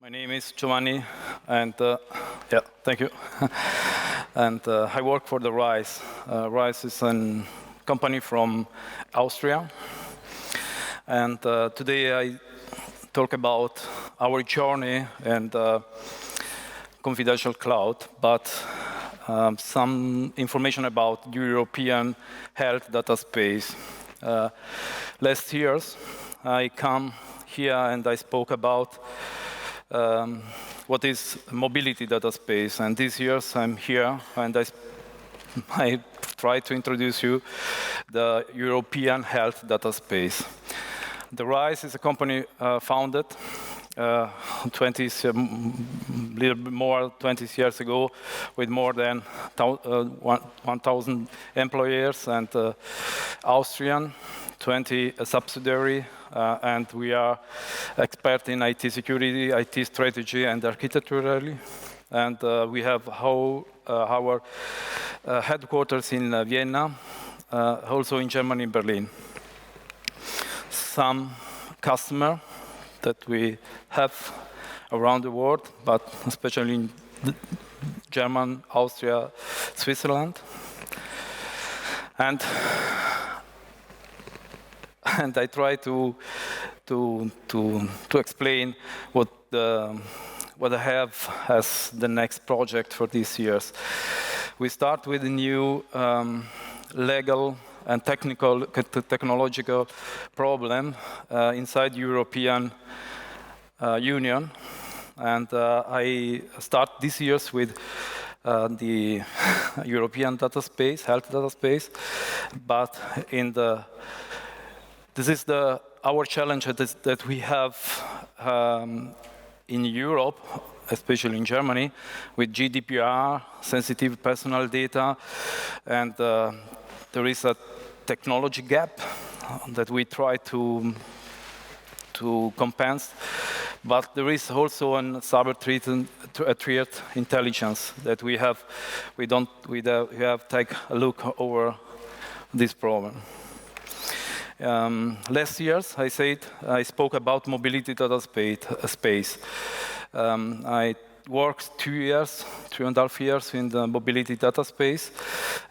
My name is Giovanni, and thank you. And I work for the RISE. RISE is a company from Austria. And today I talk about our journey and confidential cloud, but some information about European health data space. Last years, I come here and I spoke about what is mobility data space, and this year I'm here and I try to introduce you the European health data space. The RISE is a company founded little bit more 20 years ago, with more than 1,000 employees and Austrian, 20 subsidiary, and we are expert in IT security, IT strategy, and architecturally. And we have our headquarters in Vienna, also in Germany, in Berlin. Some customer that we have around the world, but especially in Germany, Austria, Switzerland. And I try to explain what I have as the next project for these years. We start with a new legal and technological problem inside European Union, and I start this year with the European data space, health data space, but this is our challenge that we have in Europe, especially in Germany, with GDPR, sensitive personal data, and there is a technology gap that we try to compensate, but there is also a cyber threat intelligence that we have. We have take a look over this problem. Last year, I spoke about mobility data space. I worked 3.5 years in the mobility data space,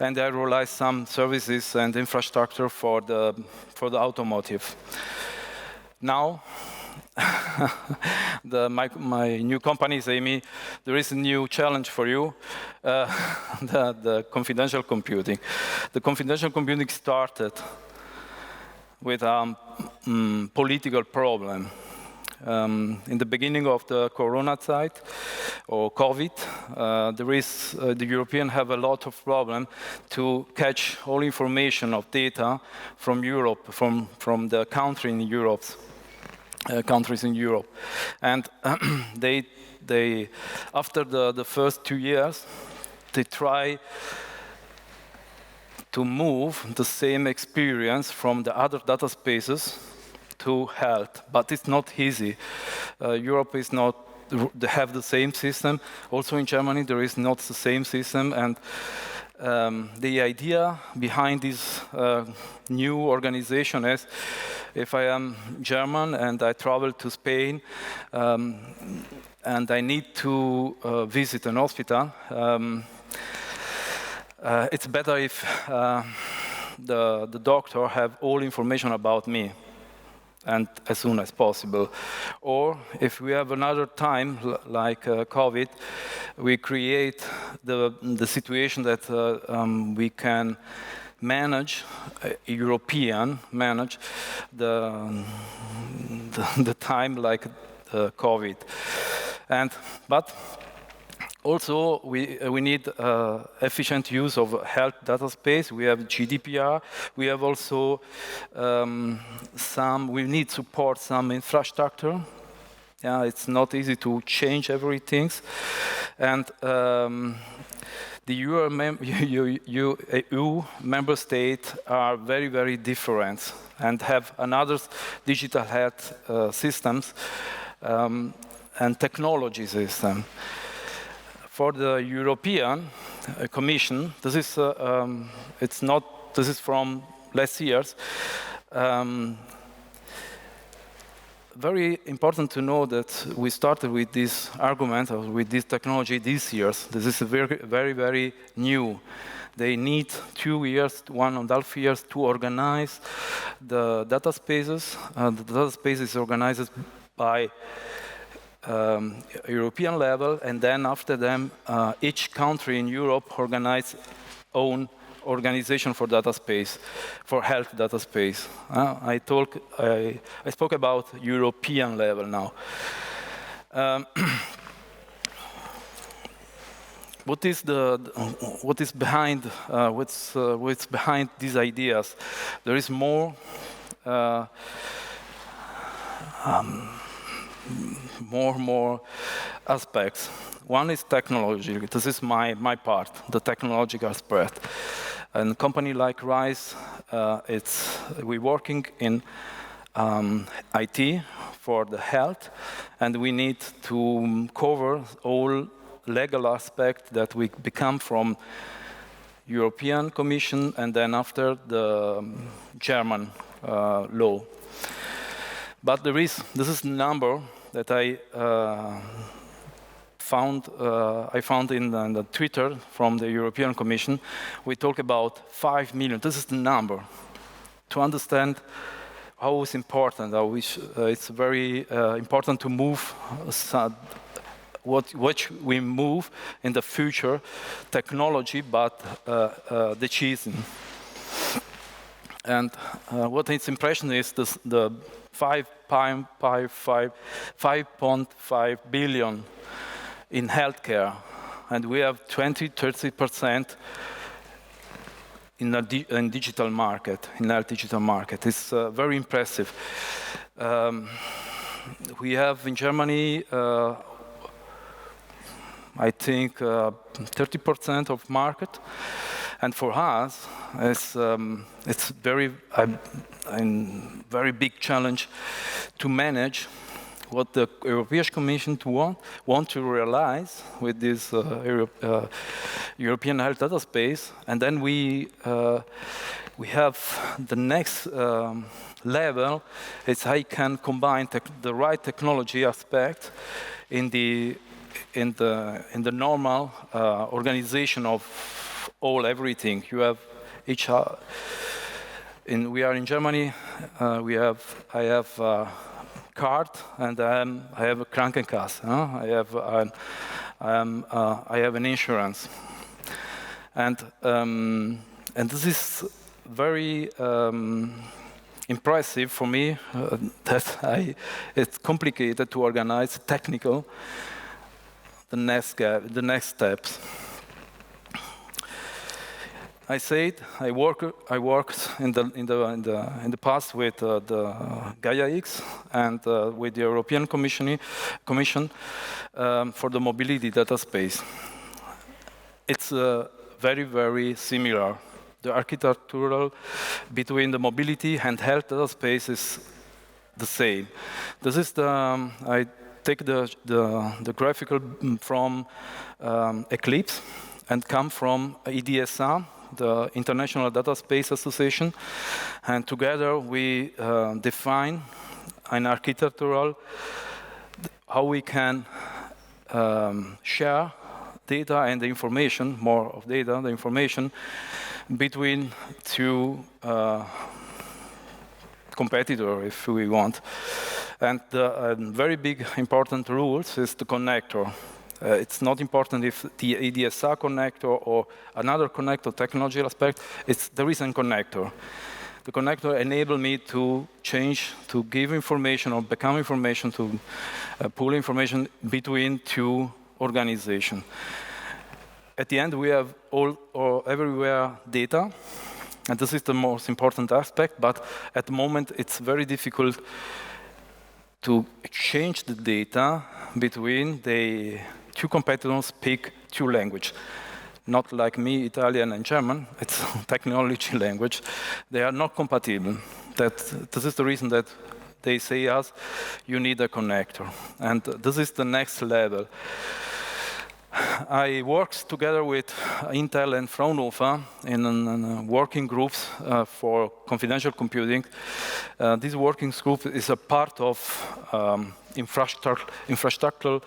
and I realized some services and infrastructure for the automotive. Now, my new company say me, there is a new challenge for you, the confidential computing. The confidential computing started with a political problem. In the beginning of the Corona time or COVID, the European have a lot of problem to catch all information of data from Europe, from the countries in Europe, and they after the first 2 years, they try to move the same experience from the other data spaces to health, but it's not easy. Europe is not have the same system. Also in Germany, there is not the same system, and the idea behind this new organization is, if I am German and I travel to Spain and I need to visit an hospital, it's better if the doctor have all information about me, and as soon as possible. Or if we have another time, like COVID, we create the situation that we can manage, manage the time like COVID. But also, we need efficient use of health data space. We have GDPR. We have also we need support some infrastructure. Yeah, it's not easy to change everything. And the EU member states are very, very different and have another digital health systems and technology system. For the European Commission, this is from last years. very important to know that we started with this argument, or with this technology these years. This is very, very, very new. They need 2 years, 1.5 years to organize the data spaces. The data space is organized by European level, and then after them, each country in Europe organize own organization for data space, for health data space. I spoke about European level now. What is behind what's behind these ideas? There is more aspects. One is technology. This is my part, the technological aspect. And a company like RISE, we're working in IT for the health, and we need to cover all legal aspects that we become from European Commission and then after the German law. But this is a number that I found in the Twitter from the European Commission. We talk about 5 million. This is the number. To understand how it's important, it's very important to move what we move in the future, technology, but the cheese. And what its impression is the 5.5 billion in healthcare, and we have 20-30% in digital market, in our digital market. It's very impressive. We have in Germany, I think, 30% of market, and for us, it's very big challenge to manage what the European Commission want to realize with this European health data space, and then we have the next level. It's how you can combine the right technology aspect in the normal organization of everything. You have we are in Germany. I have card, and I have a Krankenkasse. I have an insurance, and this is very impressive for me. It's complicated to organize technical the next steps. I said I worked in the past with the Gaia X and with the European Commission for the mobility data space. It's very, very similar. The architectural between the mobility and health data space is the same. This is I take the graphical from Eclipse and come from EDSA, the International Data Space Association, and together we define an architectural how we can share data and the information, more of data, the information between two competitors, if we want. And the very big important rules is the connector. It's not important if the ADSR connector or another connector technology aspect, there is a connector. The connector enables me to change, to give information or become information, to pull information between two organizations. At the end, we have everywhere data, and this is the most important aspect, but at the moment, it's very difficult to exchange the data between the two competitors speak two languages. Not like me, Italian and German, it's technology language. They are not compatible. This is the reason that they say us, you need a connector. And this is the next level. I worked together with Intel and Fraunhofer in working groups for confidential computing. This working group is a part of infrastructural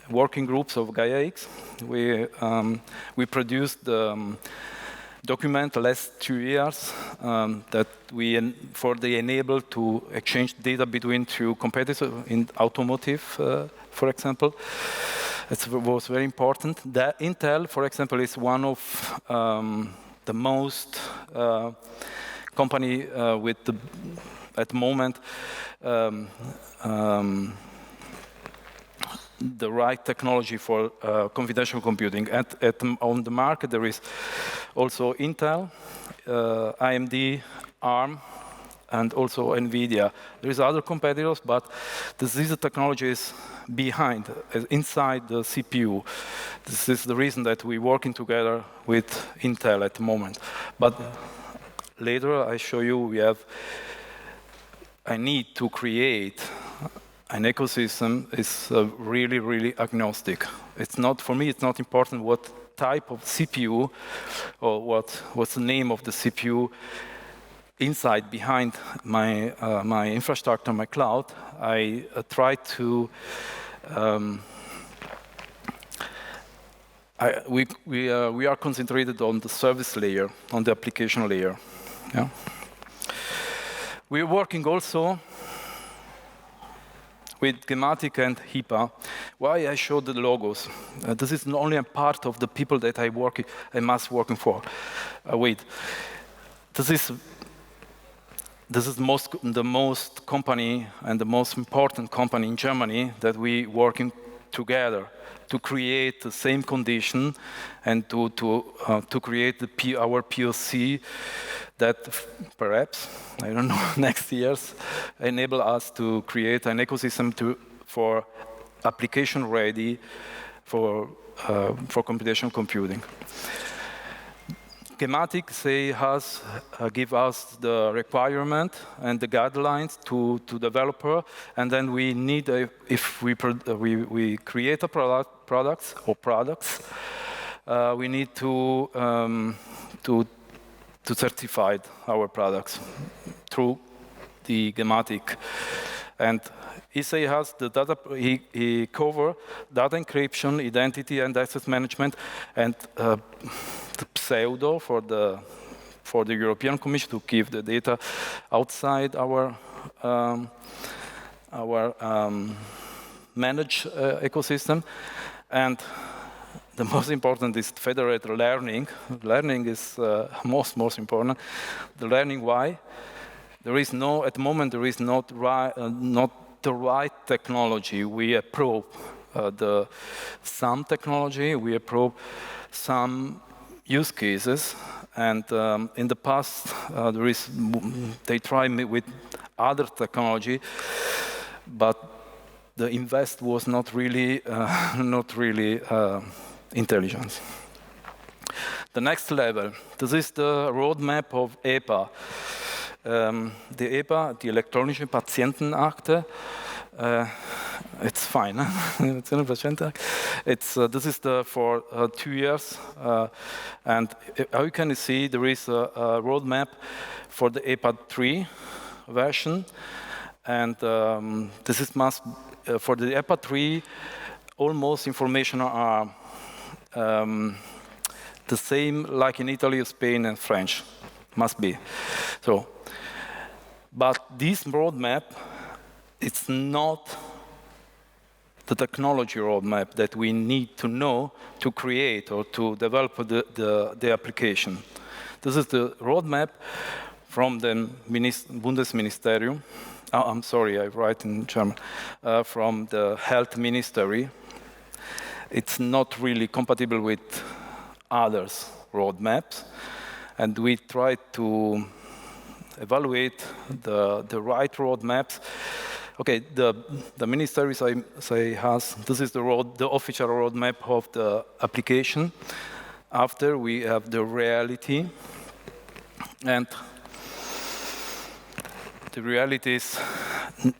working groups of Gaia-X. We produced the document the last 2 years that we for the enable to exchange data between two competitors in automotive, for example. It was very important. That Intel, for example, is one of the most company with the, at the moment the right technology for confidential computing. On the market, there is also Intel, AMD, ARM, and also NVIDIA. There is other competitors, but these technologies behind, inside the CPU. This is the reason that we're working together with Intel at the moment. But later, I show you I need to create an ecosystem is really, really agnostic. It's not, for me, it's not important what type of CPU or what's the name of the CPU inside, behind my, my infrastructure, my cloud. I try to, we are concentrated on the service layer, on the application layer. Yeah. We're working also with Gematik and HIPAA. Why I showed the logos? This is not only a part of the people that I must working for. Wait, this is the most company and the most important company in Germany that we working together to create the same condition and to create our POC that perhaps, I don't know, next years enable us to create an ecosystem for application ready for computational computing. Gematik give us the requirement and the guidelines to developer, and then we need if we create a products, we need to certify our products through the Gematik. And he has the data. He cover data encryption, identity and access management, and the pseudo for the European Commission to keep the data outside our managed ecosystem. And the most important is federated learning. Learning is most important. The learning why? There is no, at the moment, there is not the right technology. We approve some technology, we approve some use cases, and in the past, they try with other technology, but the invest was not really intelligence. The next level, this is the roadmap of EPA. The EPA, the elektronische Patientenakte, it's fine. This is for 2 years, and how you can see there is a roadmap for the EPA 3 version, and this is for the EPA 3. Almost information are the same like in Italy, Spain, and French. Must be so. But this roadmap, it's not the technology roadmap that we need to know to create or to develop the application. This is the roadmap from the Bundesministerium. Oh, I'm sorry, I write in German. From the Health Ministry. It's not really compatible with others' roadmaps, and we try to evaluate the right roadmaps. Okay, the ministry has this is the official roadmap of the application. After we have the reality, and the reality is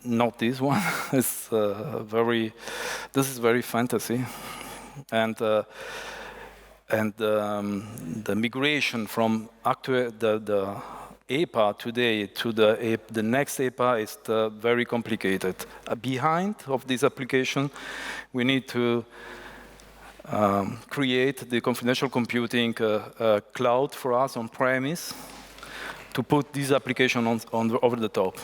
not this one. It's this is very fantasy, and the migration from the EPA today to the next EPA is very complicated. Behind of this application, we need to create the confidential computing cloud for us on premise to put this application over the top.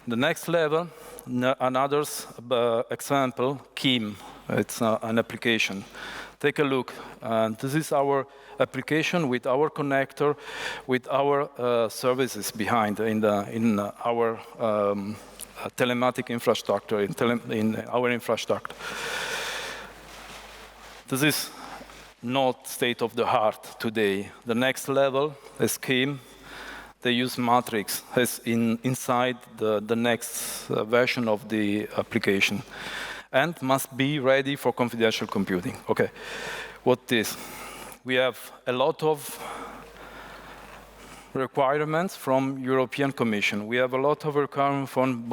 The next level, another example, KIM. It's an application. Take a look. This is our application with our connector, with our services behind in our telematic infrastructure, in our infrastructure. This is not state of the art today. The next level is KIM. They use Matrix as inside the next version of the application, and must be ready for confidential computing. Okay, what is? We have a lot of requirements from European Commission. We have a lot of requirements from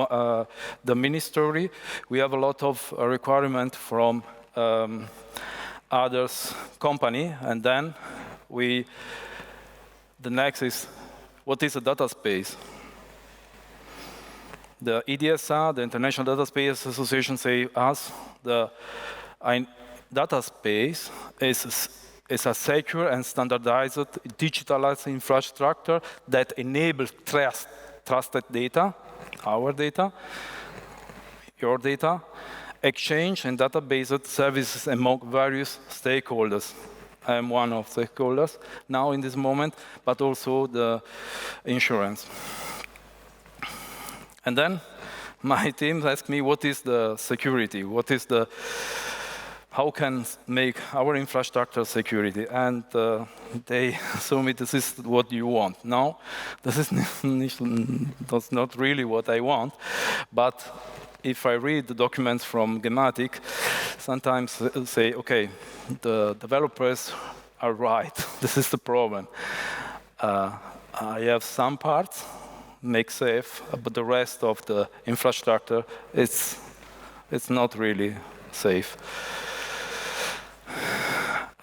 the ministry. We have a lot of requirements from others company, and then the next is, what is a data space? The EDSA, the International Data Space Association, say us the data space is a secure and standardized digitalized infrastructure that enables trusted data, our data, your data, exchange and database services among various stakeholders. I am one of the stakeholders now in this moment, but also the insurance. And then my team asked me, what is the security? How can make our infrastructure security? And they told me, this is what you want. No, this is that's not really what I want, but if I read the documents from Gematik, sometimes say, okay, the developers are right. This is the problem. I have some parts make safe, but the rest of the infrastructure, it's not really safe.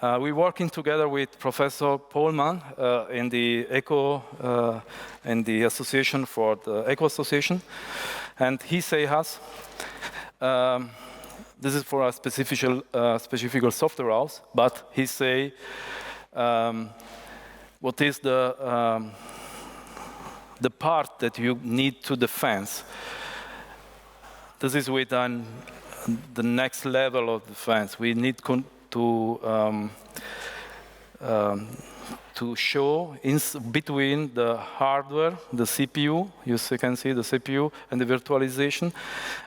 We're working together with Professor Pohlmann in the Association for the Eco Association, and he say us, this is for a specific software house, but he say, what is the part that you need to defense? This is with the next level of defense. We need to show between the hardware, the CPU, you can see the CPU and the virtualization,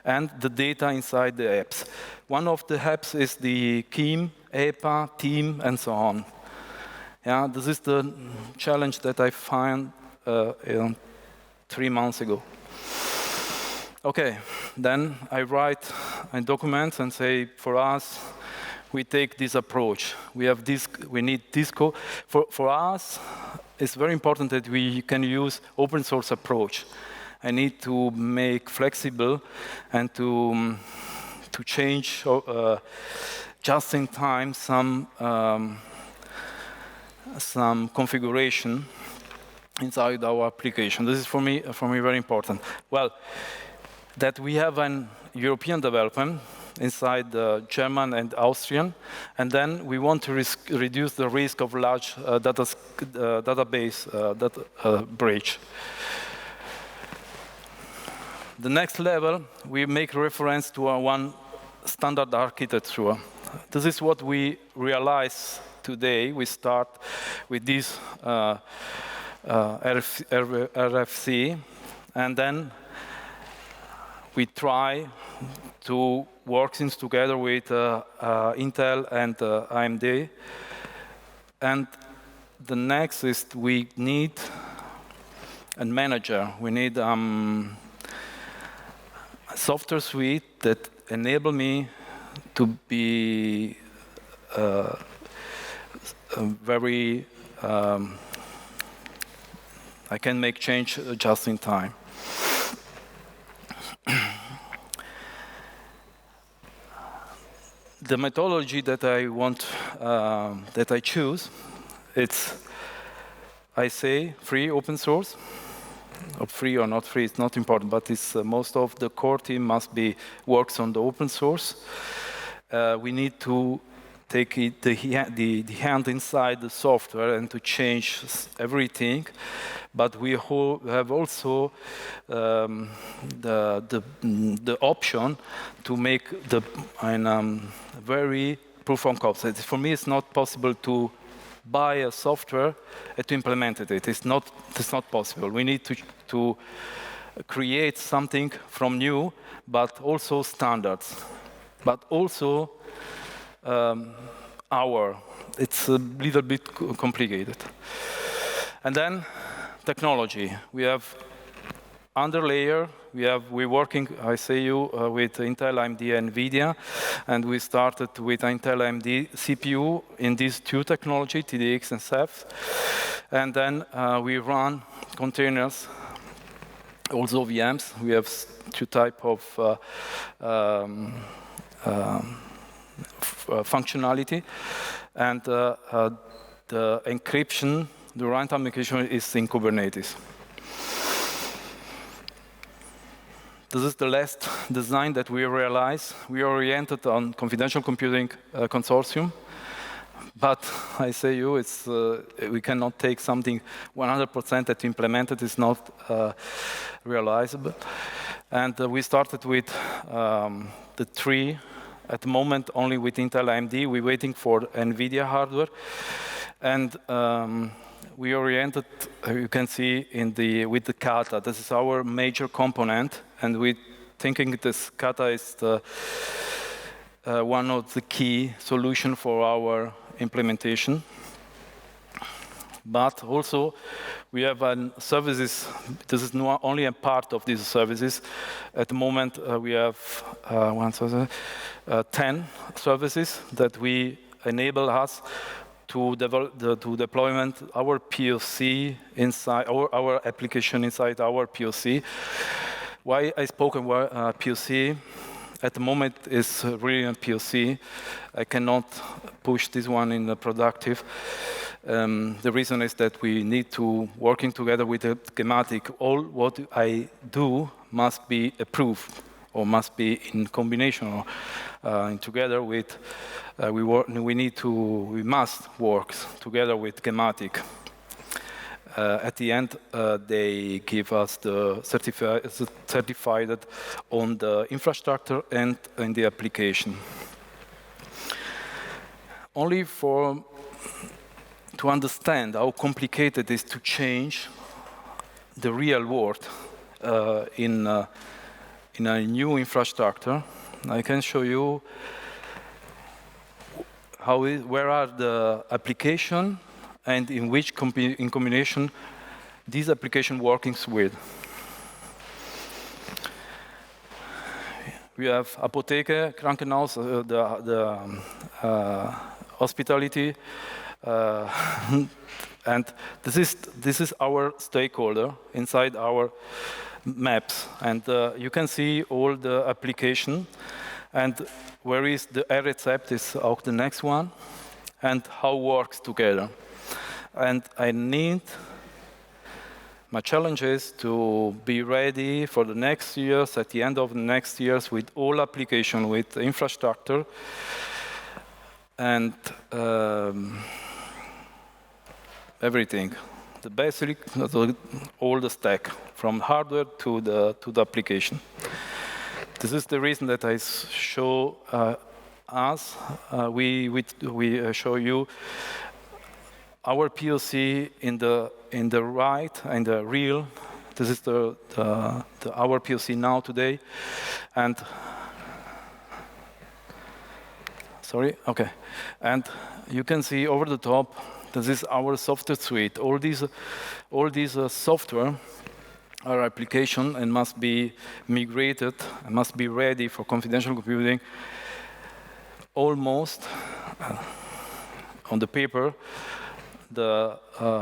and the data inside the apps. One of the apps is the KIM, EPA, TEAM, and so on. Yeah, this is the challenge that I found 3 months ago. Okay, then I write a document and say, for us, we take this approach. We need this code. For us, it's very important that we can use open source approach. I need to make flexible and to change just in time some configuration inside our application. This is for me very important. Well, that we have an European development inside the German and Austrian, and then we want to reduce the risk of large database breach. The next level, we make reference to one standard architecture. This is what we realize today. We start with this RFC, and then we try to work things together with Intel and AMD. And the next is we need a manager. We need a software suite that enable me to be very I can make change just in time. The methodology that I want, that I choose, it's, I say, free, open source. Or free or not free, it's not important, but it's, most of the core team must be works on the open source. We need to take the hand inside the software and to change everything. But we have also the option to make the very proof of concept. For me, it's not possible to buy a software and to implement it. It's not possible. We need to create something from new, but also standards, but also it's a little bit complicated. And then technology. We have underlayer. We're working, I say you, with Intel, AMD, and NVIDIA, and we started with Intel AMD CPU in these two technology, TDX and Ceph, and then we run containers, also VMs. We have two type of functionality, and the encryption, the runtime encryption is in Kubernetes. This is the last design that we realized. We are oriented on confidential computing consortium, but I say you, it's we cannot take something 100% that implemented is not realizable. And we started with the three. At the moment, only with Intel AMD. We're waiting for NVIDIA hardware, and we oriented, you can see with the kata. This is our major component, and we're thinking this kata is one of the key solution for our implementation. But also, we have services. This is not only a part of these services. At the moment, we have 10 services that we enable us to develop to deployment our POC inside our application inside our POC. Why I spoke about POC? At the moment, it's really a POC. I cannot push this one in the productive. The reason is that we need to working together with the schematic. All what I do must be approved or must be in combination or together with. We must work together with schematic. At the end, they give us the certified on the infrastructure and in the application. Only to understand how complicated it is to change the real world in a new infrastructure, I can show you where are the application and in which in combination these application workings with. We have Apotheke, Krankenhaus, the hospitality, and this is our stakeholder inside our maps, and you can see all the application, and where is the recept is of the next one, and how works together. And my challenge is to be ready for the next years, at the end of the next years, with all application, with infrastructure, and everything. The basic, all the stack, from hardware to the application. This is the reason that I show we show you our POC in the right and the real. This is our POC now today, and sorry, okay, and you can see over the top. This is our software suite. All these software, our application, and must be migrated and must be ready for confidential computing. Almost on the paper. the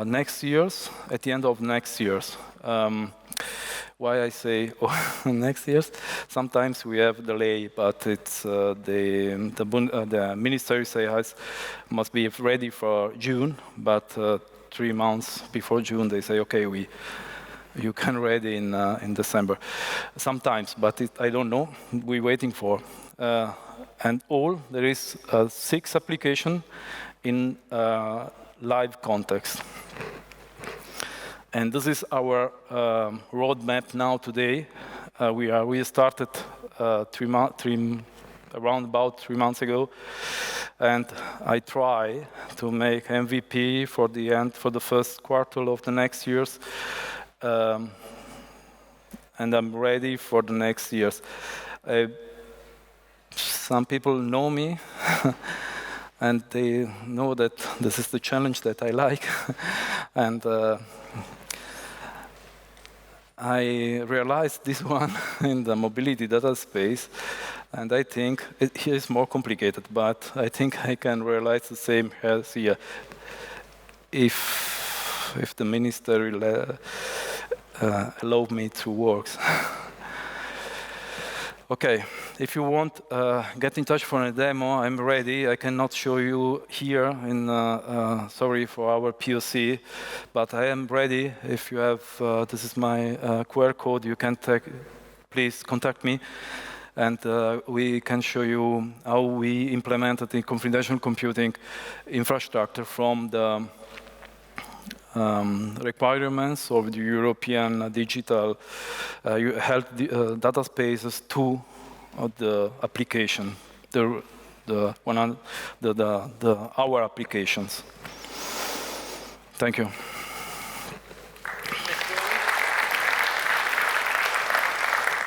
next years, at the end of next years. Why I say next years? Sometimes we have delay, but it's the ministry says must be ready for June, but 3 months before June they say, okay, you can ready in December. Sometimes, but I don't know. We're waiting for. And there is 6 applications in live context. And this is our roadmap now today. We started around about 3 months ago, and I try to make MVP for the first quarter of the next years, and I'm ready for the next years. Some people know me, and they know that this is the challenge that I like, and I realized this one in the mobility data space, and I think here is more complicated, but I think I can realize the same as here. If the minister will allow me to work. Okay, if you want, get in touch for a demo. I'm ready. I cannot show you here. Sorry for our POC, but I am ready. If you have, this is my QR code. You can please contact me, and we can show you how we implemented the confidential computing infrastructure from the requirements of the European digital health data spaces to the application, our applications. Thank you.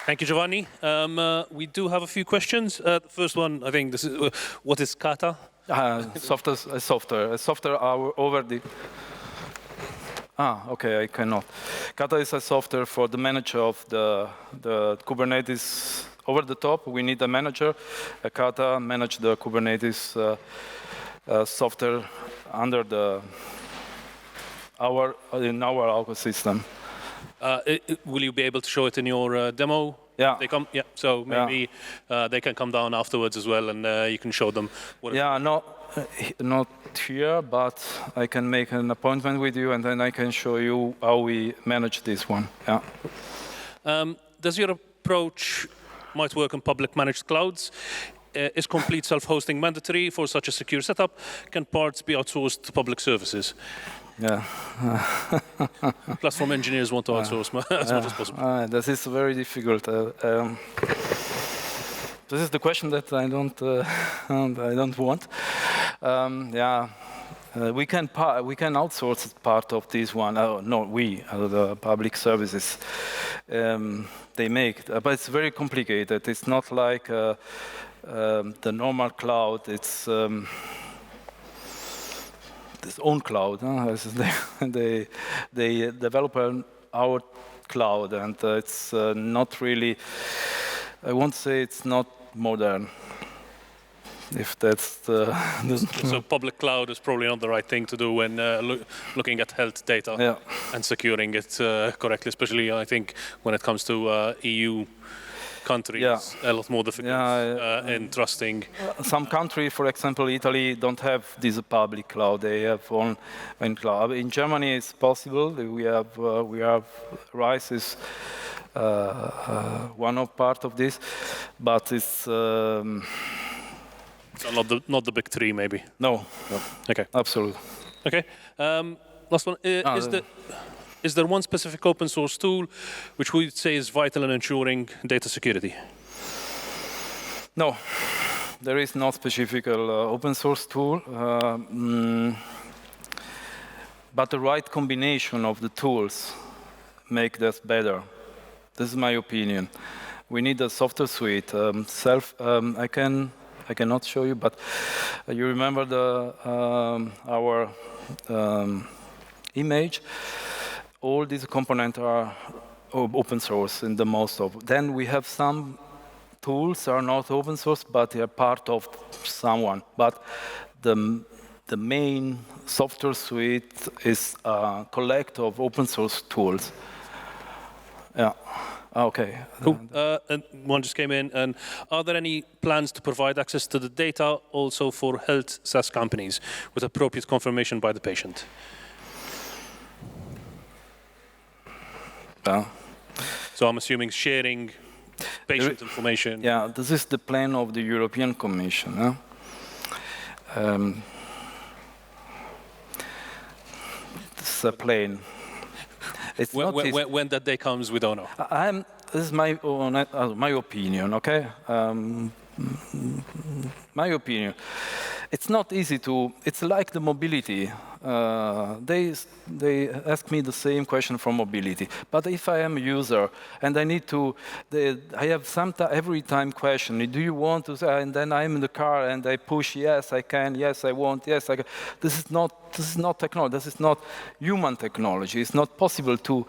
Thank you, Giovanni. We do have a few questions. The first one, I think, this is what is Kata? Software over the. Okay, I cannot. Kata is a software for the manager of the Kubernetes over the top. We need a manager. Kata manage the Kubernetes software under in our ecosystem. Will you be able to show it in your demo? Yeah. They come. Yeah. So maybe they can come down afterwards as well, and you can show them. Not here, but I can make an appointment with you, and then I can show you how we manage this one. Yeah. Does your approach might work on public managed clouds? Is complete self-hosting mandatory for such a secure setup? Can parts be outsourced to public services? Yeah. Platform engineers want to outsource as much as possible. This is very difficult. This is the question that I don't want. We can outsource part of this one. The public services they make, but it's very complicated. It's not like the normal cloud. It's its own cloud. They develop our cloud, and it's not really. I won't say it's not modern. If that's the so public cloud is probably not the right thing to do when looking at health data and securing it correctly, especially I think when it comes to EU countries, a lot more difficult in trusting. Some countries, for example, Italy, don't have this public cloud. They have own cloud. In Germany, it's possible. We have RISE is one of part of this, but it's so not the big three, maybe. No. Okay. Absolutely. Okay. Last one. Is there one specific open source tool which we would say is vital in ensuring data security? No, there is no specific open source tool, but the right combination of the tools make this better. This is my opinion. We need a software suite. I cannot show you, but you remember our image. All these components are open source in the most of. Then we have some tools are not open source, but they are part of someone. But the the main software suite is a collect of open source tools. Yeah. Okay. Cool. And one just came in. And are there any plans to provide access to the data also for health SaaS companies with appropriate confirmation by the patient? So I'm assuming sharing patient information. Yeah, this is the plan of the European Commission. This is a plan. It's when that day comes, we don't know. This is my opinion, okay? My opinion. It's not easy to. It's like the mobility. They ask me the same question for mobility. But if I am a user and I need to, I have every time question. Do you want to? And then I'm in the car and I push yes, I can. Yes, I want. Yes, I can. This is not technology. This is not human technology. It's not possible to.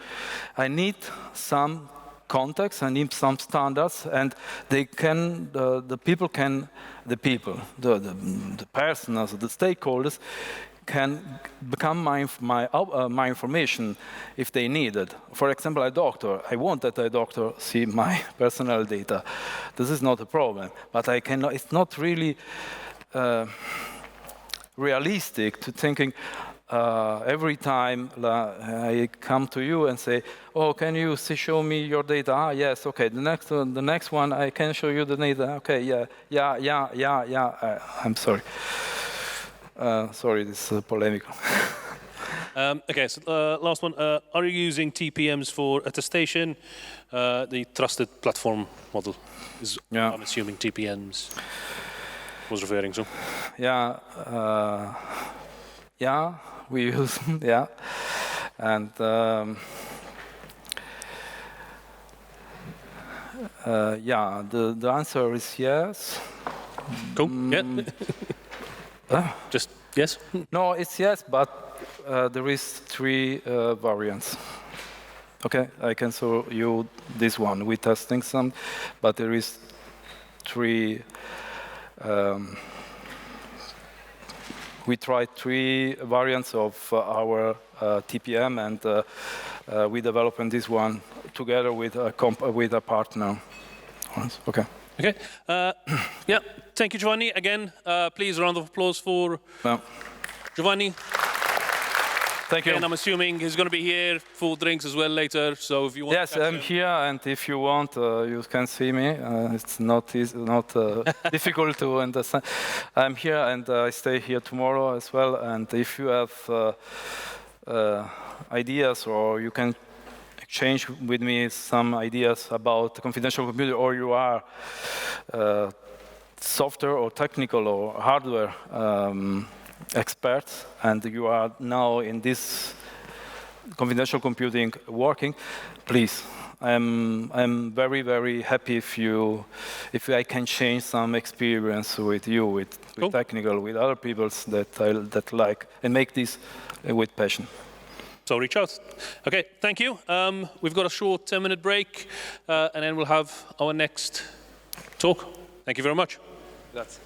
I need some context, I need some standards, and the persons, the stakeholders can become my information if they need it. For example, a doctor, I want that a doctor see my personal data. This is not a problem, but I cannot. It's not really realistic to thinking. Every time I come to you and say, "Oh, can you show me your data?" Ah, yes, okay. The next one, I can show you the data. Okay, yeah. I'm sorry. Sorry, this is polemical. Okay, so last one. Are you using TPMs for attestation? The trusted platform model is, I'm assuming, TPMs was referring to. Yeah. Yeah, we use them, yeah. And yeah, the answer is yes. Cool, yeah. Just yes? No, it's yes, but there is 3 variants. Okay, I can show you this one. We're testing some, but there is 3 we tried 3 variants of our TPM, and we developed this one together with a partner. Okay. Okay. Yeah. Thank you, Giovanni. Again, please, a round of applause for Giovanni. Thank you. And I'm assuming he's going to be here for drinks as well later. So if you want. Yes, I'm here, and if you want, you can see me. It's not difficult to understand. I'm here, and I stay here tomorrow as well. And if you have ideas, or you can exchange with me some ideas about confidential computing, or you are software or technical or hardware experts, and you are now in this confidential computing working, please. I'm very, very happy if I can change some experience with you, with technical, with other people that like, and make this with passion. So reach out. Okay, thank you. We've got a short 10-minute break, and then we'll have our next talk. Thank you very much. Grazie.